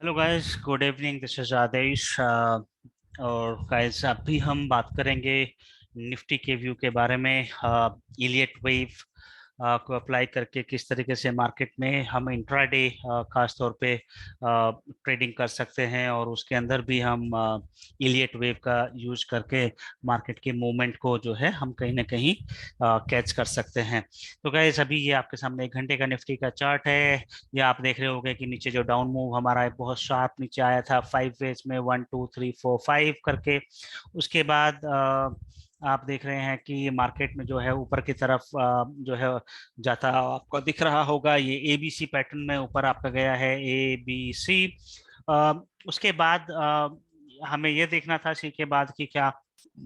Hello guys, good evening. This is Adesh. और guys अभी हम बात करेंगे निफ्टी के व्यू के बारे में। इलियट वेव को अप्लाई करके किस तरीके से मार्केट में हम इंट्राडे खास तौर पे ट्रेडिंग कर सकते हैं, और उसके अंदर भी हम इलियट वेव का यूज करके मार्केट के मूवमेंट को जो है हम कहीं ना कहीं कैच कर सकते हैं। तो गाइस अभी ये आपके सामने 1 घंटे का निफ्टी का चार्ट है। ये आप देख रहे होंगे कि नीचे जो डाउन मूव हमारा है बहुत शार्प नीचे आया था 5 वेज में, 1 2 3 4 5 करके। उसके बाद आप देख रहे हैं कि मार्केट में जो है ऊपर की तरफ जो है जाता आपको दिख रहा होगा। ये एबीसी पैटर्न में ऊपर आपका गया है, ABC। उसके बाद हमें ये देखना था सी के बाद कि क्या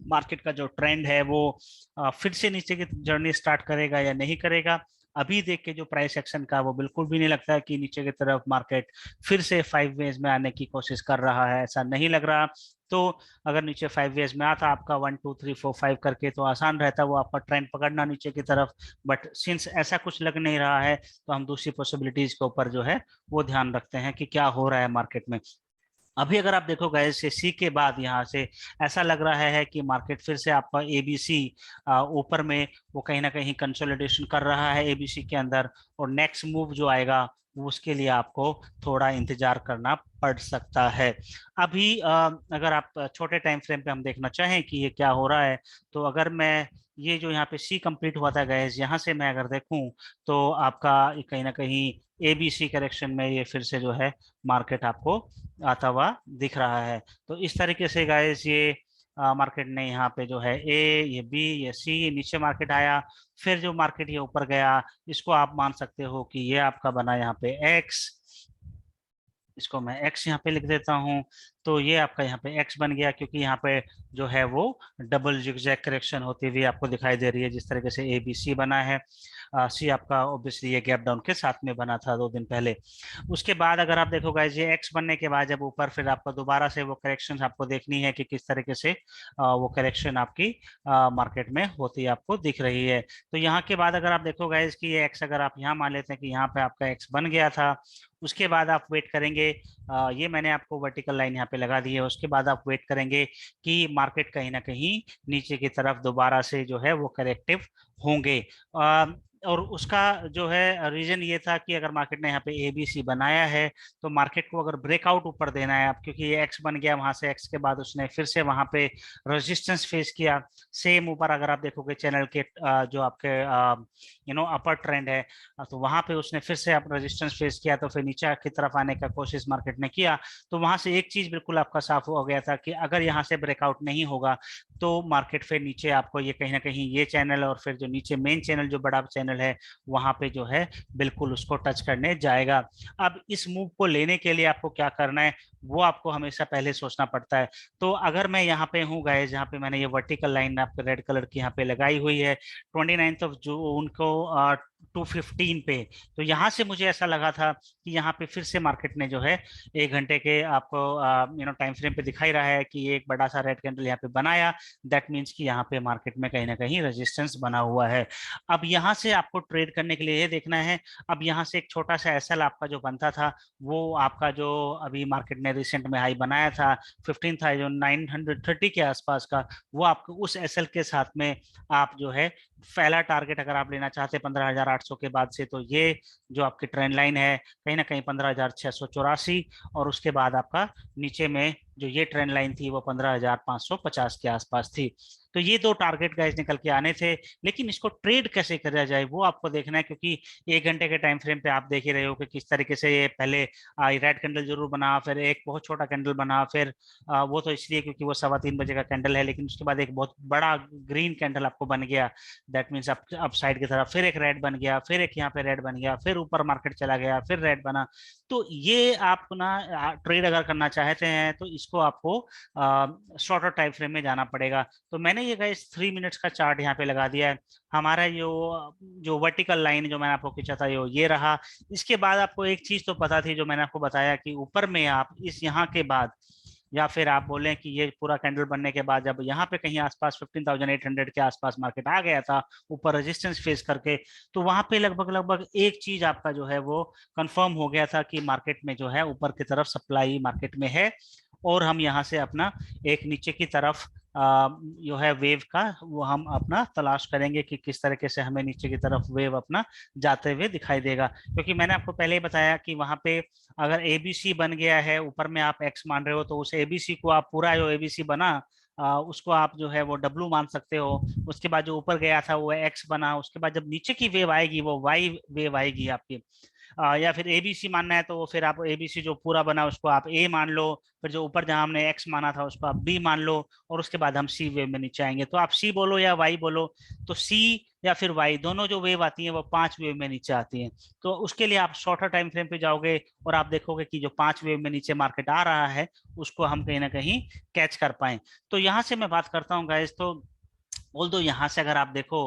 मार्केट का जो ट्रेंड है वो फिर से नीचे की जर्नी स्टार्ट करेगा या नहीं करेगा। अभी देख के जो प्राइस एक्शन का वो बिल्कुल भी नहीं लगता है कि नीचे की तरफ मार्केट फिर से 5 वेज में आने की कोशिश कर रहा है, ऐसा नहीं लग रहा। तो अगर नीचे 5 वेज में आता आपका 1 2 3 4 5 करके तो आसान रहता वो आपका ट्रेंड पकड़ना नीचे की तरफ। बट सिंस ऐसा कुछ लग नहीं रहा है तो हम दूसरी पॉसिबिलिटीज के ऊपर जो है वो ध्यान रखते हैं कि क्या हो रहा है मार्केट में। अभी अगर आप देखो गैस से सी के बाद यहाँ से ऐसा लग रहा है कि मार्केट फिर से आपका एबीसी ऊपर में वो कहीं ना कहीं कंसोलिडेशन कर रहा है एबीसी के अंदर, और नेक्स्ट मूव जो आएगा वो उसके लिए आपको थोड़ा इंतजार करना पड़ सकता है। अभी अगर आप छोटे टाइम फ्रेम पे हम देखना चाहें कि ये क्या हो रहा है, तो अगर मैं ये जो यहाँ पे सी कंप्लीट हुआ था गैस, यहाँ से मैं अगर देखूं तो आपका कहीं ना कहीं एबीसी करेक्शन में ये फिर से जो है मार्केट आपको आता हुआ दिख रहा है। तो इस तरीके से गाइस ये मार्केट ने यहाँ पे जो है ए, ये बी, ये सी, ये नीचे मार्केट आया, फिर जो मार्केट ये ऊपर गया, इसको आप मान सकते हो कि ये आपका बना यहाँ पे एक्स। इसको मैं एक्स यहाँ पे लिख देता हूँ। तो ये आपका यहाँ पे एक्स बन गया, क्योंकि यहाँ पे जो है वो डबल जिगजैग करेक्शन होती हुई आपको दिखाई दे रही है, जिस तरीके से ए बी सी बना है। सी आपका ऑब्वियसली ये गैप डाउन के साथ में बना था 2 दिन पहले। उसके बाद अगर आप देखो गाइस, ये एक्स बनने के बाद जब ऊपर फिर आपको दोबारा से वो करेक्शन आपको देखनी है कि किस तरीके से वो करेक्शन आपकी मार्केट में होती आपको दिख रही है। तो यहाँ के बाद अगर आप देखो गाइस कि ये एक्स अगर आप यहाँ मान लेते हैं कि यहाँ पे आपका एक्स बन गया था, उसके बाद आप वेट करेंगे। ये मैंने आपको वर्टिकल लाइन यहाँ पे लगा दी है। उसके बाद आप वेट करेंगे कि मार्केट कहीं ना कहीं नीचे की तरफ दोबारा से जो है वो करेक्टिव होंगे। और उसका जो है रीजन ये था कि अगर मार्केट ने यहाँ पे ए बी सी बनाया है तो मार्केट को अगर ब्रेकआउट ऊपर देना है आप, क्योंकि ये एक्स बन गया वहां से, एक्स के बाद उसने फिर से वहां पे रेजिस्टेंस फेस किया। सेम ऊपर अगर आप देखोगे चैनल के जो आपके अपर ट्रेंड है, तो वहां पे उसने फिर से आप रेजिस्टेंस फेस किया, तो फिर नीचे की तरफ आने का कोशिश मार्केट ने किया। तो वहां से एक चीज बिल्कुल आपका साफ हो गया था कि अगर यहाँ से ब्रेकआउट नहीं होगा तो मार्केट फिर नीचे आपको ये कहीं ना कहीं ये चैनल और फिर जो नीचे मेन चैनल जो बड़ा चैनल है वहां पे जो है बिल्कुल उसको टच करने जाएगा। अब इस मूव को लेने के लिए आपको क्या करना है वो आपको हमेशा पहले सोचना पड़ता है। तो अगर मैं यहाँ पे हूँ गाइस, जहाँ पे मैंने ये वर्टिकल लाइन आपके रेड कलर की यहाँ पे लगाई हुई है 29 को 215 पे, तो यहाँ से मुझे ऐसा लगा था कि यहाँ पे फिर से मार्केट ने जो है 1 घंटे के आपको टाइम फ्रेम पे दिखाई रहा है कि एक बड़ा सा रेड कैंडल यहाँ पे बनाया। दैट मीन्स कि यहाँ पे मार्केट में कहीं ना कहीं रेजिस्टेंस बना हुआ है। अब यहाँ से आपको ट्रेड करने के लिए ये देखना है, अब यहाँ से एक छोटा सा एसएल आपका जो बनता था वो आपका जो अभी मार्केट ने रिसेंट में हाई बनाया था 15,930 के आसपास का, वो आपको उस एसएल के साथ में आप जो है पहला टारगेट अगर आप लेना चाहते हैं 15,800 के बाद से, तो ये जो आपकी ट्रेंड लाइन है कहीं ना कहीं 15,684, और उसके बाद आपका नीचे में जो ये ट्रेंड लाइन थी वो 15,550 के आसपास थी। तो ये 2 टारगेट गाइस निकल के आने थे। लेकिन इसको ट्रेड कैसे करा जाए वो आपको देखना है, क्योंकि 1 घंटे के टाइम फ्रेम पे आप देख ही रहे हो कि किस तरीके से ये पहले रेड कैंडल जरूर बना, फिर एक बहुत छोटा कैंडल बना, फिर वो तो इसलिए क्योंकि वो 3:15 बजे का कैंडल है, लेकिन उसके बाद एक बहुत बड़ा ग्रीन कैंडल आपको बन गया। दैट मीन्स अप साइड की तरफ फिर एक रेड बन गया, फिर एक यहाँ पे रेड बन गया, फिर ऊपर मार्केट चला गया, फिर रेड बना। तो ये आप ना ट्रेड अगर करना चाहते हैं तो इसको आपको शॉर्टर टाइम फ्रेम में जाना पड़ेगा। तो मैंने ये गाइस 3 मिनट्स का चार्ट यहाँ पे लगा दिया है। हमारा जो जो वर्टिकल लाइन जो मैंने आपको खींचा था ये रहा। इसके बाद आपको एक चीज तो पता थी जो मैंने आपको बताया कि ऊपर में आप इस यहाँ के बाद या फिर आप बोलें कि ये पूरा कैंडल बनने के बाद जब यहाँ पे कहीं आसपास 15,800 के आसपास मार्केट आ गया था ऊपर रेजिस्टेंस फेस करके, तो वहां पे लगभग लगभग एक चीज आपका जो है वो कंफर्म हो गया था कि मार्केट में जो है ऊपर की तरफ सप्लाई मार्केट में है, और हम यहाँ से अपना एक नीचे की तरफ जो है वेव का वो हम अपना तलाश करेंगे कि किस तरीके से हमें नीचे की तरफ वेव अपना जाते हुए दिखाई देगा। क्योंकि मैंने आपको पहले ही बताया कि वहां पे अगर एबीसी बन गया है, ऊपर में आप एक्स मान रहे हो, तो उस एबीसी को आप पूरा जो एबीसी बना उसको आप जो है वो डब्लू मान सकते हो। उसके बाद जो ऊपर गया था वो एक्स बना, उसके बाद जब नीचे की वेव आएगी वो वाई वेव आएगी आपकी। या फिर एबीसी मानना है तो फिर आप एबीसी जो पूरा बना उसको आप ए मान लो, फिर जो ऊपर जहां हमने एक्स माना था उसको आप बी मान लो, और उसके बाद हम सी वेव में नीचे आएंगे। तो आप सी बोलो या वाई बोलो, तो सी या फिर वाई दोनों जो वेव आती हैं वो 5 वेव में नीचे आती हैं। तो उसके लिए आप शॉर्टर टाइम फ्रेम पे जाओगे और आप देखोगे कि जो 5 वेव में नीचे मार्केट आ रहा है उसको हम कहीं ना कहीं कैच कर पाए। तो यहाँ से मैं बात करता हूँ गाइस, तो ऑल्दो यहाँ से अगर आप देखो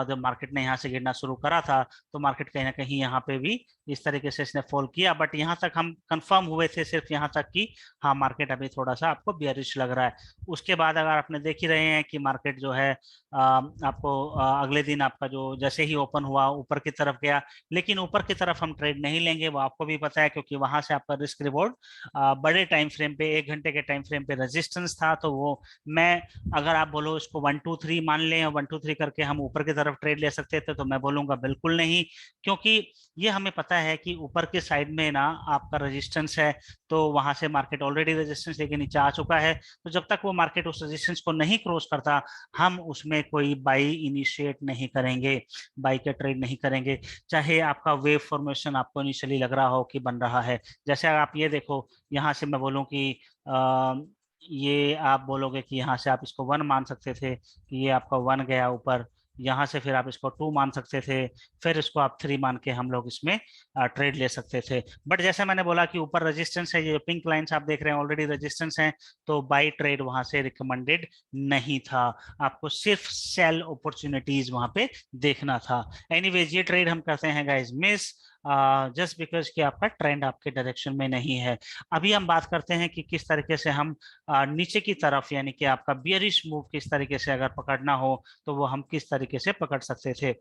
जब मार्केट ने यहाँ से गिरना शुरू करा था तो मार्केट कहीं ना कहीं यहाँ पे भी इस तरीके से इसने फॉल किया, बट यहाँ तक हम कंफर्म हुए थे सिर्फ यहाँ तक कि हाँ मार्केट अभी थोड़ा सा आपको बियरिश लग रहा है। उसके बाद अगर आपने देख ही रहे हैं कि मार्केट जो है आपको अगले दिन आपका जो जैसे ही ओपन हुआ ऊपर की तरफ गया, लेकिन ऊपर की तरफ हम ट्रेड नहीं लेंगे, वो आपको भी पता है, क्योंकि वहां से आपका रिस्क रिवॉर्ड बड़े टाइम फ्रेम पे 1 घंटे के टाइम फ्रेम पे रेजिस्टेंस था। तो वो मैं अगर आप बोलो इसको 1 2 3 मान लें और 1 2 3 करके हम ऊपर की तरफ ट्रेड ले सकते थे, तो मैं बोलूंगा बिल्कुल नहीं। क्योंकि ये हमें पता है कि ऊपर के साइड में ना आपका रेजिस्टेंस है, तो वहां से मार्केट ऑलरेडी रेजिस्टेंस लेके नीचे आ चुका है। तो जब तक वो मार्केट उस रेजिस्टेंस को नहीं क्रॉस करता हम उसमें कोई बाई इनिशिएट नहीं करेंगे, बाई का ट्रेड नहीं करेंगे, चाहे आपका वेव फॉर्मेशन आपको इनिशियली लग रहा हो कि बन रहा है। जैसे आप ये देखो, यहाँ से मैं बोलूँ कि ये आप बोलोगे कि यहाँ से आप इसको 1 मान सकते थे कि ये आपका 1 गया ऊपर, यहाँ से फिर आप इसको 2 मान सकते थे, फिर इसको आप 3 मान के हम लोग इसमें ट्रेड ले सकते थे। बट जैसे मैंने बोला कि ऊपर रेजिस्टेंस है, ये पिंक लाइंस आप देख रहे हैं ऑलरेडी रेजिस्टेंस है, तो बाई ट्रेड वहां से रिकमेंडेड नहीं था, आपको सिर्फ सेल अपॉर्चुनिटीज वहां पे देखना था। एनीवेज ये ट्रेड हम करते हैं गाइस मिस, जस्ट बिकॉज कि आपका ट्रेंड आपके डायरेक्शन में नहीं है। अभी हम बात करते हैं कि किस तरीके से हम नीचे की तरफ यानी कि आपका बियरिश मूव किस तरीके से अगर पकड़ना हो तो वो हम किस तरीके से पकड़ सकते थे।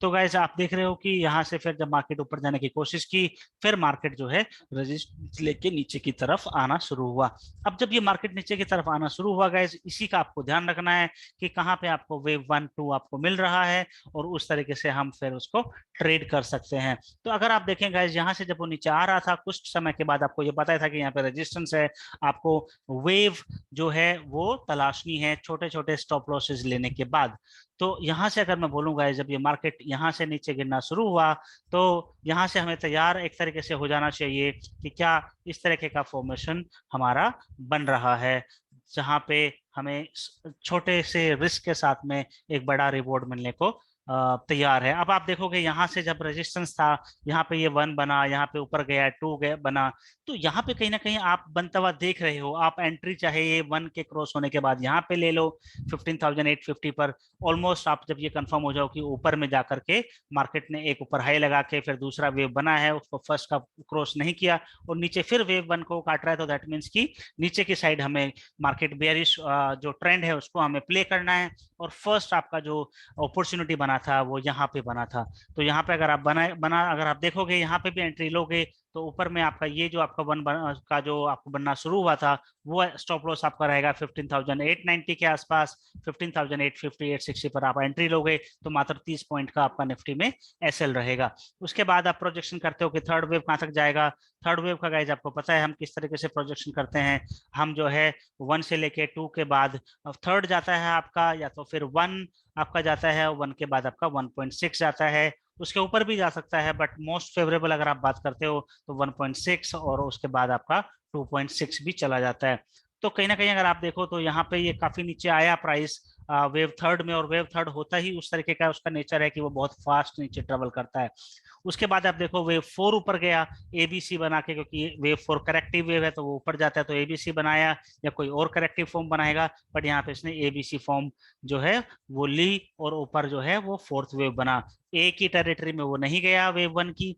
तो गाइस आप देख रहे हो कि यहाँ से फिर जब मार्केट ऊपर जाने की कोशिश की, फिर मार्केट जो है रजिस्टेंस लेके नीचे की तरफ आना शुरू हुआ। अब जब ये मार्केट नीचे की तरफ आना शुरू हुआ गाइस, इसी का आपको ध्यान रखना है कि कहाँ पे आपको वेव 1 2 आपको मिल रहा है, और उस तरीके से हम फिर उसको ट्रेड कर सकते हैं। तो अगर आप देखें गाइस, यहाँ से जब वो नीचे आ रहा था कुछ समय के बाद आपको ये पता था कि यहाँ पे रेजिस्टेंस है, आपको वेव जो है वो तलाशनी है छोटे छोटे स्टॉप लॉसेस लेने के बाद। तो यहाँ से अगर मैं बोलूंगा जब ये मार्केट यहाँ से नीचे गिरना शुरू हुआ, तो यहाँ से हमें तैयार एक तरीके से हो जाना चाहिए कि क्या इस तरीके का फॉर्मेशन हमारा बन रहा है, जहाँ पे हमें छोटे से रिस्क के साथ में एक बड़ा रिवॉर्ड मिलने को तैयार है। अब आप देखोगे यहाँ से जब रेजिस्टेंस था, यहाँ पे ये 1 बना, यहाँ पे ऊपर गया 2 गया बना, तो यहाँ पे कहीं ना कहीं आप बनता हुआ देख रहे हो। आप एंट्री चाहे ये 1 के क्रॉस होने के बाद यहाँ पे ले लो 15,850 पर, ऑलमोस्ट आप जब ये कंफर्म हो जाओ कि ऊपर में जाकर के मार्केट ने एक ऊपर हाई लगा के फिर दूसरा वेव बना है, उसको फर्स्ट का क्रॉस नहीं किया और नीचे फिर वेव 1 को काट रहा है, तो दैट मीन्स की नीचे की साइड हमें मार्केट बेयरिश जो ट्रेंड है उसको हमें प्ले करना है, और फर्स्ट आपका जो अपॉर्चुनिटी बना था वो यहाँ पे बना था। तो यहाँ पे अगर आप बना अगर आप देखोगे यहाँ पे भी एंट्री लोगे, तो ऊपर में आपका ये जो आपका का जो आपको बनना शुरू हुआ था वो स्टॉप लॉस आपका रहेगा 15,890 के आसपास, 15,850 860 पर आप एंट्री लोगे तो मात्र 30 पॉइंट का आपका निफ्टी में एसएल रहेगा। उसके बाद आप प्रोजेक्शन करते हो कि थर्ड वेव कहाँ तक जाएगा। थर्ड वेव का गाइज आपको पता है हम किस तरीके से प्रोजेक्शन करते हैं, हम जो है 1 से लेके 2 के बाद थर्ड जाता है आपका, या तो फिर 1 आपका जाता है, 1 के बाद आपका 1.6 जाता है, उसके ऊपर भी जा सकता है, बट मोस्ट फेवरेबल अगर आप बात करते हो तो 1.6 और उसके बाद आपका 2.6 भी चला जाता है। तो कहीं ना कहीं अगर आप देखो तो यहाँ पे ये काफी नीचे आया प्राइस वेव थर्ड में, और वेव थर्ड होता ही उस तरीके का उसका नेचर है कि वो बहुत फास्ट नीचे ट्रेवल करता है। उसके बाद आप देखो वेव 4 ऊपर गया एबीसी बना के, क्योंकि वेव 4 करेक्टिव वेव है तो वो ऊपर जाता है, तो एबीसी बनाया या कोई और करेक्टिव फॉर्म बनाएगा, बट यहाँ पे इसने एबीसी फॉर्म जो है वो ली और ऊपर जो है वो फोर्थ वेव बना। एक ही टेरिटरी में वो नहीं गया, वेव वन की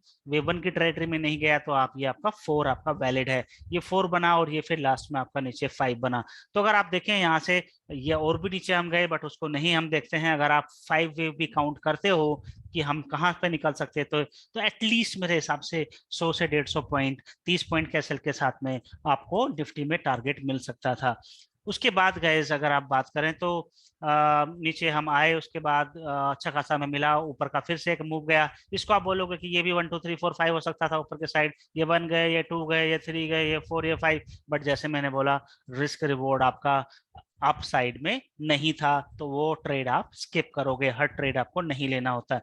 टेरिटरी में नहीं गया, तो आप ये आपका 4 आपका वैलिड है। ये 4 बना और ये फिर लास्ट में आपका नीचे 5 बना। तो अगर आप देखें यहाँ से ये और भी नीचे हम गए, बट उसको नहीं हम देखते हैं। अगर आप 5 वेव भी काउंट करते हो कि हम कहाँ पे निकल सकते हैं, तो एटलीस्ट मेरे हिसाब से 100 से 150 पॉइंट, 30 पॉइंट कैसल के साथ में आपको निफ्टी में टारगेट मिल सकता था। उसके बाद गाइस अगर आप बात करें तो नीचे हम आए, उसके बाद अच्छा खासा हमें मिला, ऊपर का फिर से एक मूव गया। इसको आप बोलोगे कि ये भी 1 2 3 4 5 हो सकता था ऊपर के साइड, ये 1 गए, ये 2 गए, ये 3 गए, ये 4, ये 5, बट जैसे मैंने बोला रिस्क रिवॉर्ड आपका अप साइड में नहीं था, तो वो ट्रेड आप स्किप करोगे, हर ट्रेड आपको नहीं लेना होता है।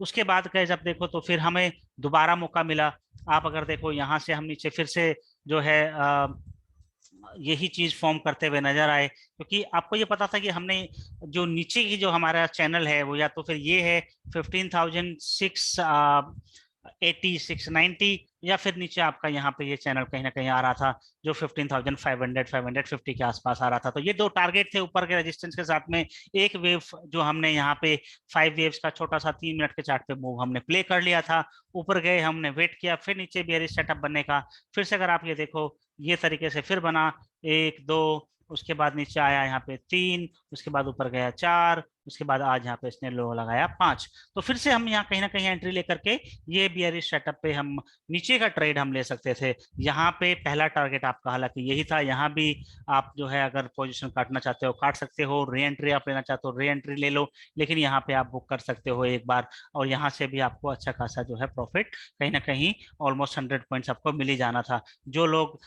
उसके बाद कहे जब देखो तो फिर हमें दोबारा मौका मिला। आप अगर देखो यहाँ से हम नीचे फिर से जो है यही चीज फॉर्म करते हुए नजर आए, क्योंकि आपको ये पता था कि हमने जो नीचे की जो हमारा चैनल है वो या तो फिर ये है 15,680 690, या फिर नीचे आपका यहाँ पे ये चैनल कहीं ना कहीं आ रहा था जो 15,500 550 के आसपास आ रहा था। तो ये दो टारगेट थे ऊपर के रेजिस्टेंस के साथ में। एक वेव जो हमने यहाँ पे 5 वेव्स का छोटा सा 3 मिनट के चार्ट पे मूव हमने प्ले कर लिया था, ऊपर गए, हमने वेट किया, फिर नीचे बेयरिश सेटअप बनने का। फिर से अगर आप ये देखो ये तरीके से फिर बना, 1 2, उसके बाद नीचे आया यहाँ पे 3, उसके बाद ऊपर गया 4, उसके बाद आज यहाँ पे इसने लो लगाया 5। तो फिर से हम यहाँ कहीं ना कहीं एंट्री लेकर के ये बियरिश सेटअप पे हम नीचे का ट्रेड हम ले सकते थे। यहाँ पे पहला टारगेट आपका हालांकि यही था, यहाँ भी आप जो है अगर पोजीशन काटना चाहते हो काट सकते हो, री एंट्री आप लेना चाहते हो री एंट्री ले लो, लेकिन यहाँ पे आप बुक कर सकते हो एक बार, और यहाँ से भी आपको अच्छा खासा जो है प्रॉफिट कहीं ना कहीं ऑलमोस्ट 100 पॉइंट्स आपको मिल ही जाना था। जो लोग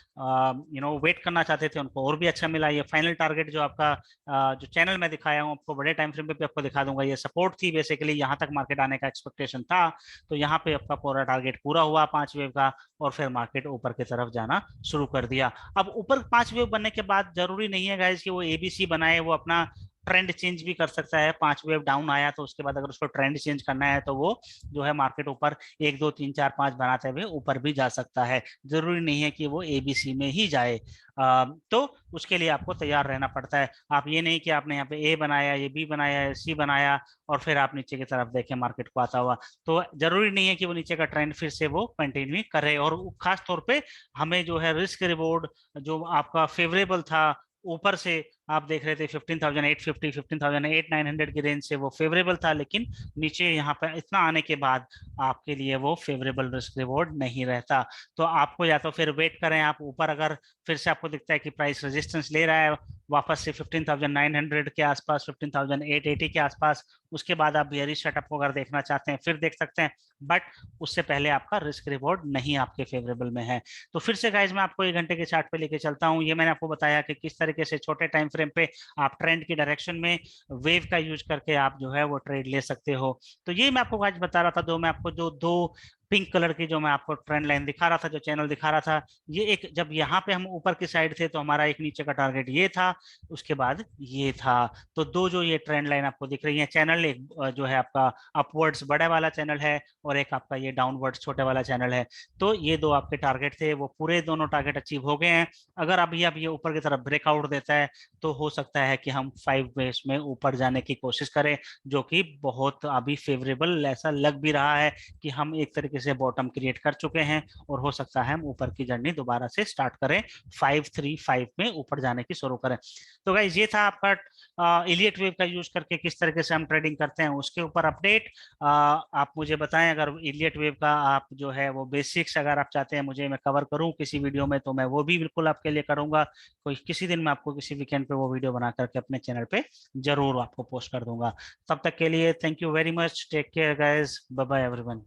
वेट करना चाहते थे उनको और भी अच्छा मिला। ये फाइनल टारगेट जो आपका जो चैनल में दिखाया हूँ आपको बड़े टाइम फ्रेम पे भी आपको दिखा दूंगा, ये सपोर्ट थी बेसिकली, यहाँ तक मार्केट आने का एक्सपेक्टेशन था। तो यहाँ पे आपका पूरा टारगेट पूरा हुआ 5 वेव का, और फिर मार्केट ऊपर की तरफ जाना शुरू कर दिया। अब ऊपर 5 वेव बनने के बाद जरूरी नहीं है गाइस कि वो एबीसी बनाए, वो अपना ट्रेंड चेंज भी कर सकता है। 5 वेव डाउन आया तो उसके बाद अगर उसको ट्रेंड चेंज करना है तो वो जो है मार्केट ऊपर 1 2 3 4 5 बनाते हुए ऊपर भी जा सकता है। जरूरी नहीं है कि वो एबीसी में ही जाए। तो उसके लिए आपको तैयार रहना पड़ता है। आप ये नहीं कि आपने यहाँ पे ए बनाया, ये बी बनाया, ये सी बनाया, और फिर आप नीचे की तरफ देखें मार्केट को आता हुआ। तो जरूरी नहीं है कि वो नीचे का ट्रेंड फिर से वो कंटिन्यू करे। और खास तौर पे हमें जो है रिस्क रिवॉर्ड जो आपका फेवरेबल था, ऊपर से आप देख रहे थे 15,850 15,900 की रेंज से वो फेवरेबल था, लेकिन नीचे यहाँ पर इतना आने के बाद आपके लिए वो फेवरेबल रिस्क रिवॉर्ड नहीं रहता। तो आपको या तो फिर वेट करें आप ऊपर, अगर फिर से आपको दिखता है कि प्राइस रेजिस्टेंस ले रहा है वापस से 15,900 के आसपास, 15,880 के आसपास, उसके बाद आप बियरिश सेटअप को अगर देखना चाहते हैं फिर देख सकते हैं, बट उससे पहले आपका रिस्क रिवॉर्ड नहीं आपके फेवरेबल में है। तो फिर से गाइज मैं आपको 1 घंटे के चार्ट पे लेके चलता हूँ। ये मैंने आपको बताया कि किस तरीके से छोटे टाइम फ्रेम पे आप ट्रेंड की डायरेक्शन में वेव का यूज करके आप जो है वो ट्रेड ले सकते हो। तो ये मैं आपको आज बता रहा था, मैं आपको जो दो पिंक कलर की जो मैं आपको ट्रेंड लाइन दिखा रहा था, जो चैनल दिखा रहा था, ये एक जब यहाँ पे हम ऊपर की साइड थे तो हमारा एक नीचे का टारगेट ये था, उसके बाद ये था। तो दो जो ये ट्रेंड लाइन आपको दिख रही है चैनल, एक जो है आपका अपवर्ड्स बड़े वाला चैनल है, और एक आपका ये डाउनवर्ड्स छोटे वाला चैनल है। तो ये दो आपके टारगेट थे, वो पूरे दोनों टारगेट अचीव हो गए हैं। अगर अभी अब ये ऊपर की तरफ ब्रेकआउट देता है तो हो सकता है कि हम 5 बेस में ऊपर जाने की कोशिश करें, जो कि बहुत अभी फेवरेबल ऐसा लग भी रहा है कि हम एक तरीके से बॉटम क्रिएट कर चुके हैं, और हो सकता है हम ऊपर की जर्नी दोबारा से स्टार्ट करें, 535 में ऊपर जाने की शुरू करें। तो गाइस ये था आपका इलियट वेव का यूज करके किस तरीके से हम ट्रेडिंग करते हैं उसके ऊपर अपडेट। आप मुझे बताएं अगर इलियट वेव का आप जो है वो बेसिक्स अगर आप चाहते हैं मुझे मैं कवर करूं किसी वीडियो में, तो मैं वो भी बिल्कुल आपके लिए करूंगा। कोई किसी दिन मैं आपको किसी वीकेंड पे वो वीडियो बना करके अपने चैनल पे जरूर आपको पोस्ट कर दूंगा। तब तक के लिए thank you very much, take care guys, bye bye everyone.